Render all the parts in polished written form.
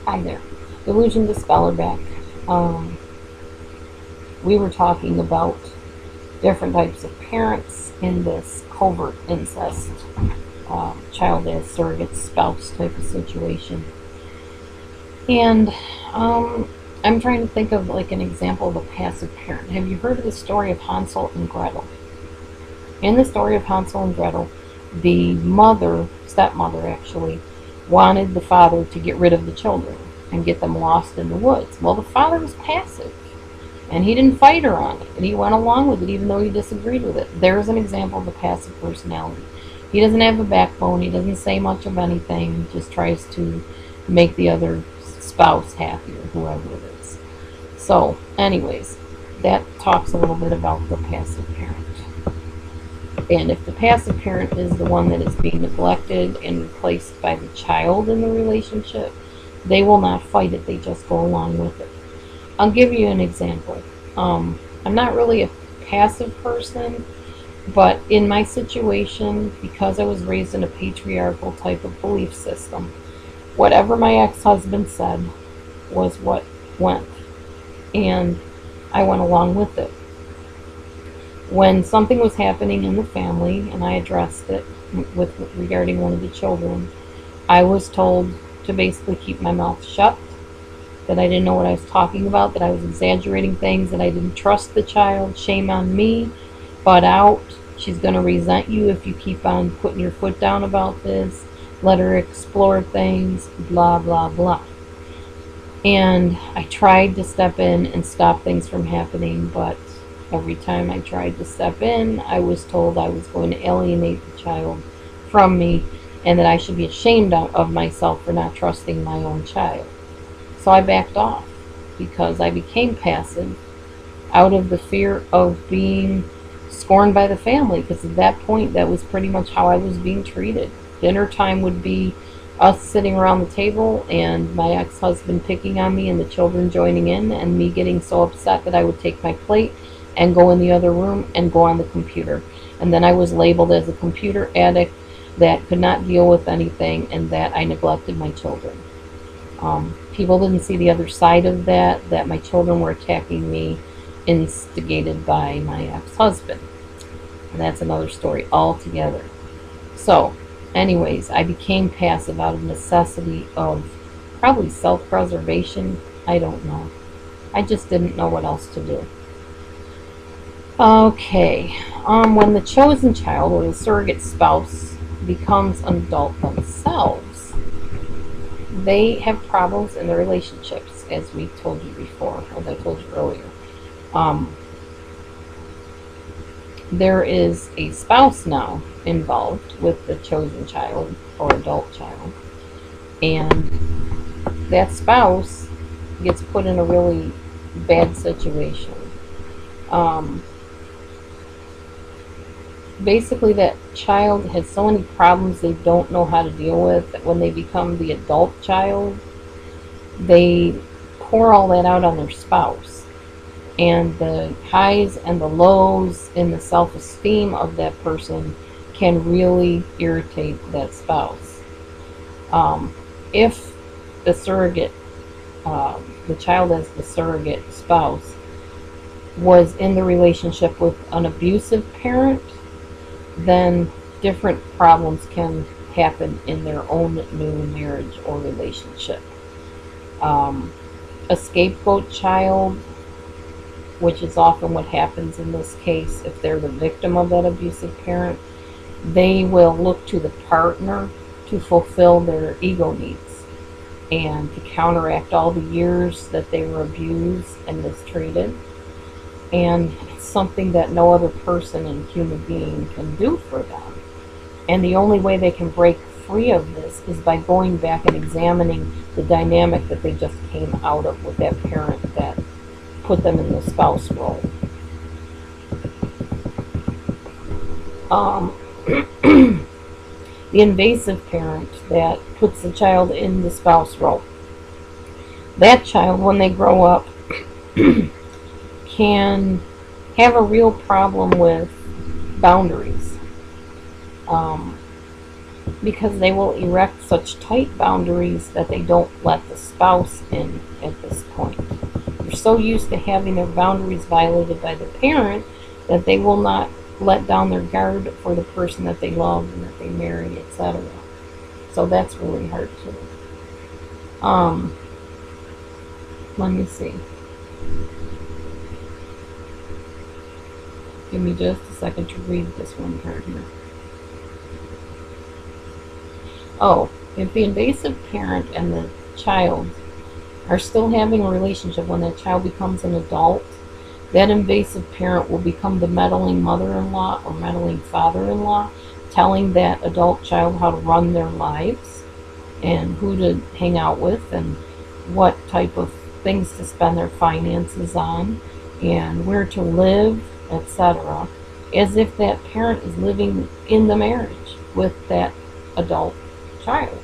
Hi there. Delusion Dispeller back. We were talking about different types of parents in this covert incest, child as surrogate spouse type of situation. And I'm trying to think of like an example of a passive parent. Have you heard of the story of Hansel and Gretel? In the story of Hansel and Gretel, the mother, stepmother actually, wanted the father to get rid of the children and get them lost in the woods. Well, the father was passive, and he didn't fight her on it, and he went along with it even though he disagreed with it. There's an example of a passive personality. He doesn't have a backbone, he doesn't say much of anything, just tries to make the other spouse happy or whoever it is. So, anyways, that talks a little bit about the passive parent. And if the passive parent is the one that is being neglected and replaced by the child in the relationship, they will not fight it, they just go along with it. I'll give you an example. I'm not really a passive person, but in my situation, because I was raised in a patriarchal type of belief system, whatever my ex-husband said was what went, and I went along with it. When something was happening in the family and I addressed it with regarding one of the children, I was told to basically keep my mouth shut, that I didn't know what I was talking about, that I was exaggerating things, that I didn't trust the child. Shame on me. Butt out. She's going to resent you if you keep on putting your foot down about this. Let her explore things. Blah, blah, blah. And I tried to step in and stop things from happening, but every time I tried to step in, I was told I was going to alienate the child from me and that I should be ashamed of myself for not trusting my own child. So I backed off because I became passive out of the fear of being scorned by the family, because at that point that was pretty much how I was being treated. Dinner time would be us sitting around the table and my ex-husband picking on me and the children joining in, and me getting so upset that I would take my plate and go in the other room and go on the computer. And then I was labeled as a computer addict that could not deal with anything and that I neglected my children. People didn't see the other side of that, that my children were attacking me, instigated by my ex-husband. And that's another story altogether. So, anyways, I became passive out of necessity of probably self-preservation. I don't know. I just didn't know what else to do. Okay, when the chosen child or the surrogate spouse becomes an adult themselves, they have problems in their relationships, as we told you before, as I told you earlier. There is a spouse now involved with the chosen child or adult child, and that spouse gets put in a really bad situation. Basically, that child has so many problems they don't know how to deal with that when they become the adult child, they pour all that out on their spouse. And the highs and the lows in the self-esteem of that person can really irritate that spouse. If the surrogate, the child as the surrogate spouse, was in the relationship with an abusive parent, then different problems can happen in their own new marriage or relationship. A scapegoat child, which is often what happens in this case if they're the victim of that abusive parent, they will look to the partner to fulfill their ego needs and to counteract all the years that they were abused and mistreated. And it's something that no other person and human being can do for them. And the only way they can break free of this is by going back and examining the dynamic that they just came out of with that parent that put them in the spouse role. The invasive parent that puts the child in the spouse role. That child, when they grow up, can have a real problem with boundaries. because they will erect such tight boundaries that they don't let the spouse in at this point. They're so used to having their boundaries violated by the parent that they will not let down their guard for the person that they love and that they marry, etc. So that's really hard too. Let me see. Give me just a second to read this one card here. Oh, if the invasive parent and the child are still having a relationship when that child becomes an adult, that invasive parent will become the meddling mother-in-law or meddling father-in-law, telling that adult child how to run their lives and who to hang out with and what type of things to spend their finances on and where to live, etc., as if that parent is living in the marriage with that adult child.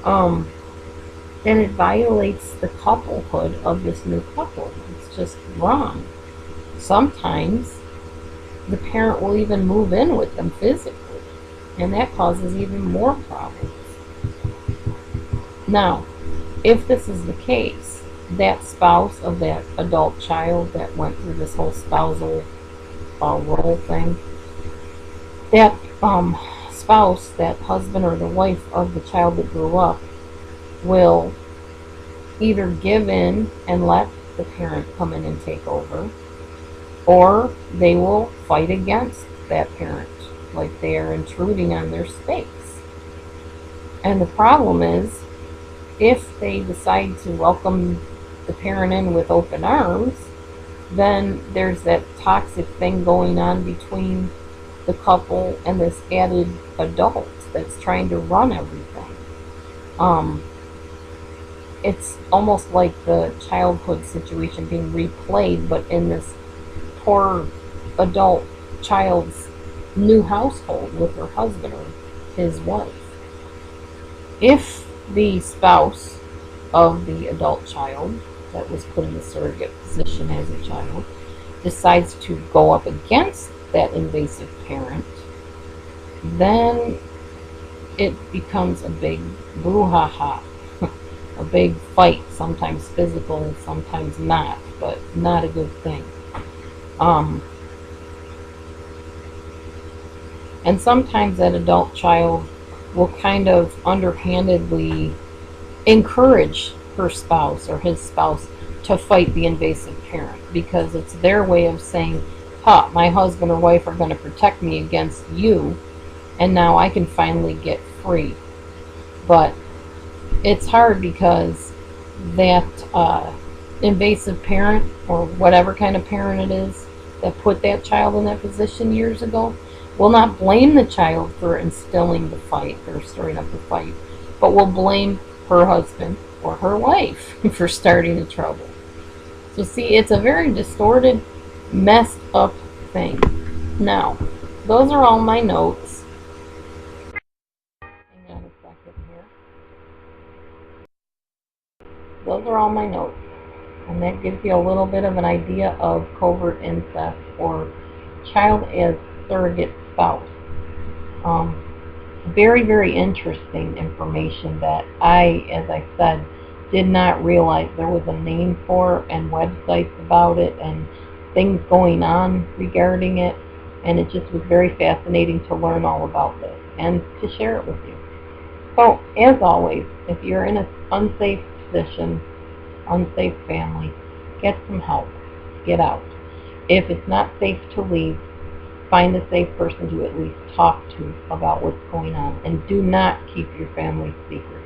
And it violates the couplehood of this new couple. It's just wrong. Sometimes the parent will even move in with them physically, and that causes even more problems. Now, if this is the case, that spouse of that adult child that went through this whole spousal role thing, that spouse, that husband or the wife of the child that grew up, will either give in and let the parent come in and take over, or they will fight against that parent, like they are intruding on their space. And the problem is, if they decide to welcome the parent in with open arms, then there's that toxic thing going on between the couple and this added adult that's trying to run everything. It's almost like the childhood situation being replayed, but in this poor adult child's new household with her husband or his wife. If the spouse of the adult child that was put in the surrogate position as a child decides to go up against that invasive parent, then it becomes a big brouhaha, a big fight, sometimes physical and sometimes not, but not a good thing. And sometimes that adult child will kind of underhandedly encourage her spouse or his spouse to fight the invasive parent, because it's their way of saying, ha, my husband or wife are going to protect me against you, and now I can finally get free. But it's hard because that invasive parent, or whatever kind of parent it is that put that child in that position years ago, will not blame the child for instilling the fight or stirring up the fight, but will blame her husband or her wife for starting the trouble. So see, it's a very distorted, messed up thing. Now, those are all my notes. Hang on a second here. Those are all my notes. And that gives you a little bit of an idea of covert incest or child as surrogate spouse. Very, very interesting information that I, as I said, did not realize there was a name for, and websites about it and things going on regarding it, and it just was very fascinating to learn all about this and to share it with you. So, as always, if you're in an unsafe position, unsafe family, get some help. Get out. If it's not safe to leave, find a safe person to at least talk to about what's going on. And do not keep your family secret,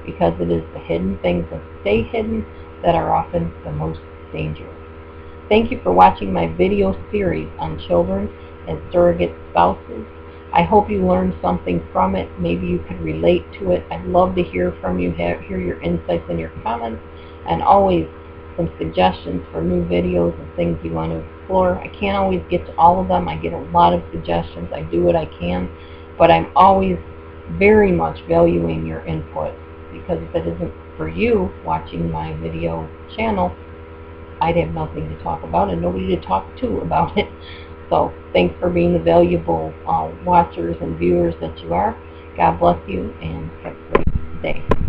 because it is the hidden things that stay hidden that are often the most dangerous. Thank you for watching my video series on children as surrogate spouses. I hope you learned something from it. Maybe you could relate to it. I'd love to hear from you, hear your insights and your comments, and always some suggestions for new videos and things you want to explore. I can't always get to all of them. I get a lot of suggestions. I do what I can, but I'm always very much valuing your input, because if it isn't for you watching my video channel, I'd have nothing to talk about and nobody to talk to about it. So thanks for being the valuable watchers and viewers that you are, God bless you and have a great day.